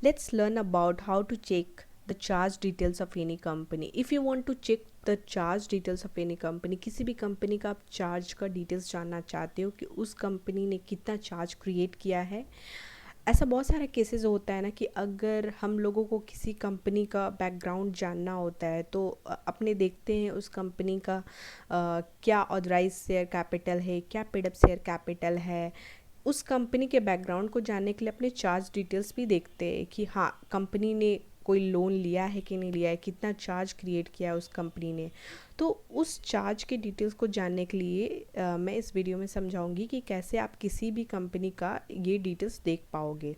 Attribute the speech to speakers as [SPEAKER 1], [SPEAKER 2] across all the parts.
[SPEAKER 1] Let's learn about how to check the charge details of any company. If you want to check the charge details of any company, किसी भी company का आप charge का details जानना चाहते हो कि उस कंपनी ने कितना चार्ज क्रिएट किया है। ऐसा बहुत सारे केसेस होता है ना कि अगर हम लोगों को किसी कंपनी का बैकग्राउंड जानना होता है तो अपने देखते हैं उस कंपनी का क्या ऑथराइज शेयर कैपिटल है, क्या पेड अप शेयर कैपिटल है। उस कंपनी के बैकग्राउंड को जानने के लिए अपने चार्ज डिटेल्स भी देखते हैं कि हाँ कंपनी ने कोई लोन लिया है कि नहीं लिया है, कितना चार्ज क्रिएट किया है उस कंपनी ने। तो उस चार्ज के डिटेल्स को जानने के लिए मैं इस वीडियो में समझाऊंगी कि कैसे आप किसी भी कंपनी का ये डिटेल्स देख पाओगे।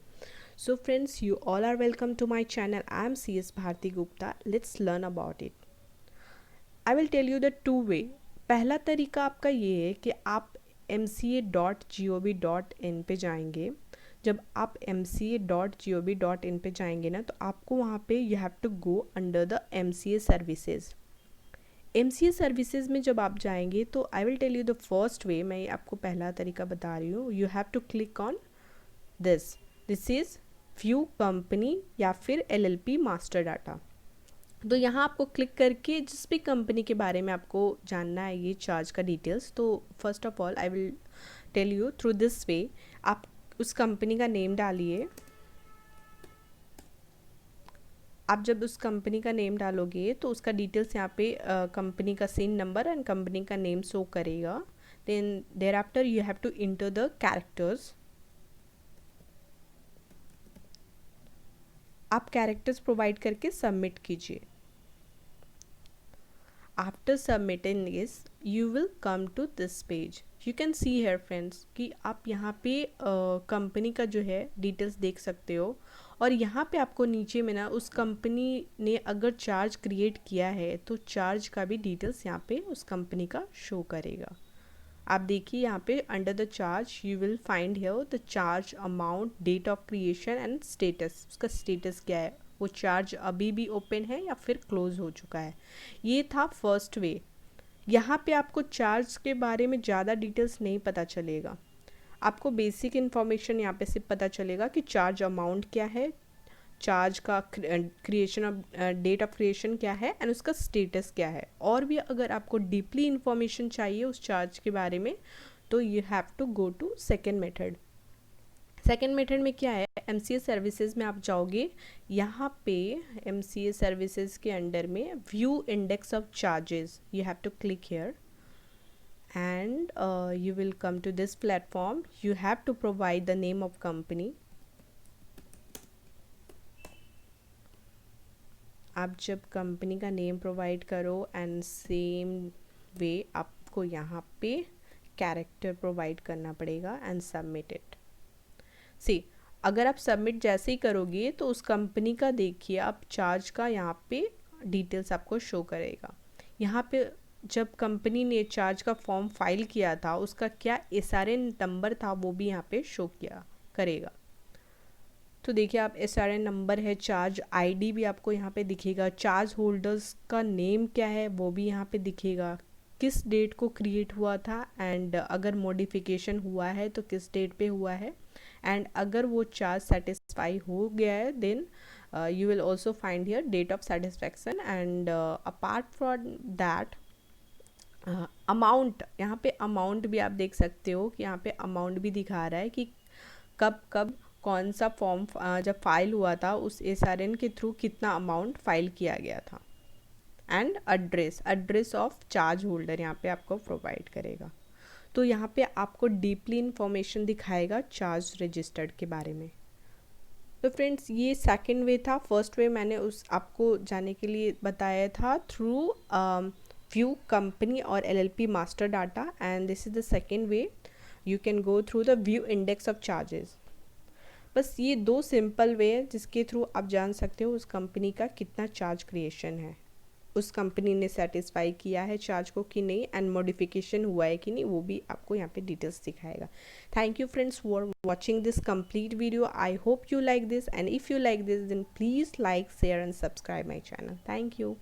[SPEAKER 1] So friends, you all are welcome to my channel. I am CS Bharti Gupta. Let's learn about it. I will tell you the two way. पहला तरीका आपका ये है कि आप mca.gov.in पे जाएंगे। जब आप mca.gov.in पे जाएंगे ना तो आपको वहाँ पे you have to go under the MCA services. MCA services में जब आप जाएंगे तो I will tell you the first way. मैं आपको पहला तरीका बता रही हूँ। You have to click on this is view company या फिर LLP मास्टर डाटा। तो यहाँ आपको क्लिक करके जिस भी कंपनी के बारे में आपको जानना है ये चार्ज का डिटेल्स, तो first of all I will tell you through this way. आप उस कंपनी का नेम डालिए। आप जब उस कंपनी का नेम डालोगे तो उसका डिटेल्स यहाँ पे कंपनी का सीन नंबर एंड कंपनी का नेम शो करेगा। Then thereafter you have to enter the characters. आप कैरेक्टर्स प्रोवाइड करके सबमिट कीजिए। After submitting this you will come to this page. You can see here friends कि आप यहाँ पे company का जो है डिटेल्स देख सकते हो। और यहाँ पे आपको नीचे में ना उस कंपनी ने अगर चार्ज क्रिएट किया है तो चार्ज का भी डिटेल्स यहाँ पे उस कंपनी का शो करेगा। आप देखिए यहाँ पे under the charge you will find here the charge amount, date of creation and status. उसका स्टेटस क्या है, वो चार्ज अभी भी ओपन है या फिर क्लोज हो चुका है। ये था फर्स्ट वे। यहाँ पे आपको चार्ज के बारे में ज़्यादा डिटेल्स नहीं पता चलेगा। आपको बेसिक इन्फॉर्मेशन यहाँ पे सिर्फ पता चलेगा कि चार्ज अमाउंट क्या है, चार्ज का creation of date of creation क्या है एंड उसका स्टेटस क्या है। और भी अगर आपको डीपली इन्फॉर्मेशन चाहिए उस चार्ज के बारे में तो you have to go to second method. Second method में क्या है, MCA सर्विसेज में आप जाओगे। यहाँ पे MCA सर्विसेज के अंडर में view index of charges, you have to click here and you will come to this platform. You have to provide the name of company. आप जब कंपनी का नेम प्रोवाइड करो एंड सेम वे आपको यहाँ पे character provide करना पड़ेगा and submit it. सी अगर आप सबमिट जैसे ही करोगे तो उस कंपनी का देखिए आप चार्ज का यहाँ पे डिटेल्स आपको शो करेगा। यहाँ पे जब कंपनी ने चार्ज का फॉर्म फाइल किया था उसका क्या SRN नंबर था वो भी यहाँ पे शो किया करेगा। तो देखिए आप SRN नंबर है, चार्ज ID भी आपको यहाँ पे दिखेगा, चार्ज होल्डर्स का नेम क्या है वो भी यहाँ पे दिखेगा, किस डेट को क्रिएट हुआ था एंड अगर मॉडिफिकेशन हुआ है तो किस डेट पे हुआ है एंड अगर वो चार्ज सेटिस्फाई हो गया है then you will also find here date of satisfaction and apart from that amount. यहाँ पे अमाउंट भी आप देख सकते हो कि यहाँ पे अमाउंट भी दिखा रहा है कि कब कब कौन सा फॉर्म जब फाइल हुआ था उस SRN के थ्रू कितना अमाउंट फाइल किया गया था and address of charge holder यहाँ पे आपको प्रोवाइड करेगा। तो यहाँ पे आपको डीपली इंफॉर्मेशन दिखाएगा चार्ज रजिस्टर्ड के बारे में। तो फ्रेंड्स ये सेकंड वे था। फर्स्ट वे मैंने उस आपको जाने के लिए बताया था थ्रू व्यू कंपनी और LLP master data and this is the second way. You can go through the view index of charges. बस ये दो सिंपल वे है जिसके थ्रू आप जान सकते हो उस कंपनी का कितना चार्ज क्रिएशन है, उस कंपनी ने सेटिस्फाई किया है चार्ज को कि नहीं एंड मॉडिफिकेशन हुआ है कि नहीं, वो भी आपको यहाँ पे डिटेल्स दिखाएगा। Thank you friends for watching this complete video. I hope you like this, and if you like this then please like, share and subscribe my channel. Thank you.